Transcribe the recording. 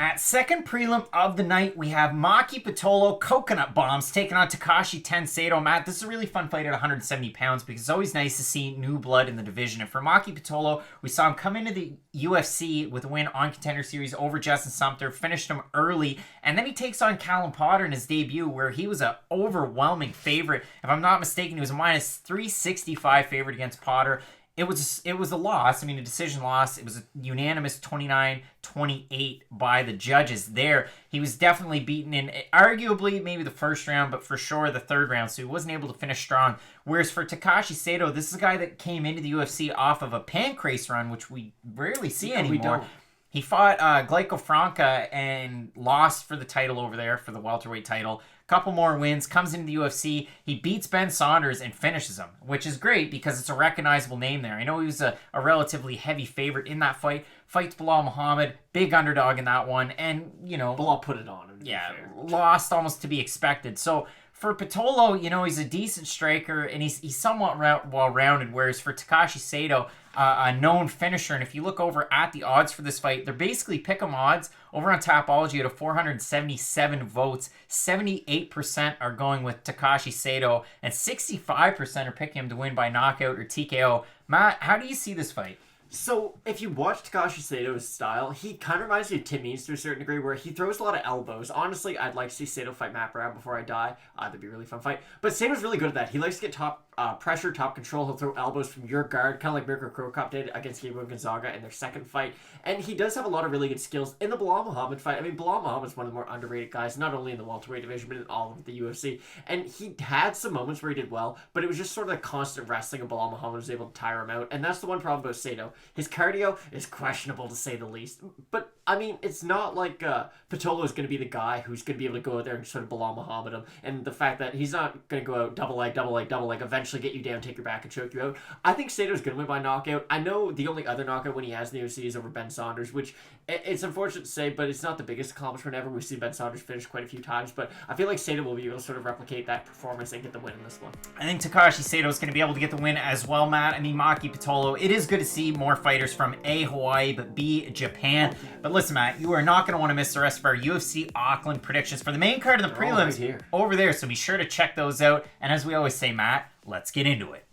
At second prelim of the night, we have Maki Pitolo, Coconut Bombz, taking on Takashi Sato. Matt, this is a really fun fight at 170 pounds because it's always nice to see new blood in the division. And for Maki Pitolo, we saw him come into the UFC with a win on Contender Series over Justin Sumter, finished him early, and then he takes on Callum Potter in his debut where he was an overwhelming favorite. If I'm not mistaken, he was a minus 365 favorite against Potter. It was a loss. I mean, a decision loss. It was a unanimous 29-28 by the judges there. He was definitely beaten in arguably maybe the first round, but for sure the third round, so he wasn't able to finish strong. Whereas for Takashi Sato, this is a guy that came into the UFC off of a pancrase run, which we rarely see anymore. We don't. He fought Gleico Franca and lost for the title over there, for the welterweight title. Couple more wins, comes into the UFC. He beats Ben Saunders and finishes him, which is great because it's a recognizable name there. I know he was a relatively heavy favorite in that fight. Fights Bilal Muhammad, big underdog in that one. And, you know, Bilal put it on him. Yeah, lost almost to be expected. So for Pitolo, you know, he's a decent striker and he's somewhat well-rounded, whereas for Takashi Sato, a known finisher. And if you look over at the odds for this fight, they're basically pick'em odds over on Tapology at 477 votes. 78% are going with Takashi Sato, and 65% are picking him to win by knockout or TKO. Matt, how do you see this fight? So, if you watch Takashi Sato's style, he kind of reminds me of Tim Means to a certain degree, where he throws a lot of elbows. Honestly, I'd like to see Sato fight Matt Brown before I die. That'd be a really fun fight. But Sato's really good at that. He likes to get top pressure, top control. He'll throw elbows from your guard, kind of like Mirko Krokop did against Gabriel Gonzaga in their second fight. And he does have a lot of really good skills in the Bilal Muhammad fight. I mean, Bilal Muhammad's one of the more underrated guys, not only in the welterweight division, but in all of the UFC. And he had some moments where he did well, but it was just sort of the constant wrestling of Bilal Muhammad was able to tire him out. And that's the one problem about Sato. His cardio is questionable, to say the least. But, I mean, it's not like Pitolo is going to be the guy who's going to be able to go out there and sort of Bilal Muhammad him. And the fact that he's not going to go out double leg, eventually get you down, take your back, and choke you out. I think Sato's going to win by knockout. I know the only other knockout when he has in the UFC is over Ben Saunders, which it's unfortunate to say, but it's not the biggest accomplishment ever. We've seen Ben Saunders finish quite a few times, but I feel like Sato will be able to sort of replicate that performance and get the win in this one. I think Takashi Sato is going to be able to get the win as well, Matt. I mean, Maki Pitolo, it is good to see more fighters from A, Hawaii, but B, Japan. But listen, Matt, you are not going to want to miss the rest of our UFC Auckland predictions for the main card of the prelims right here over there, so be sure to check those out. And as we always say, Matt, let's get into it.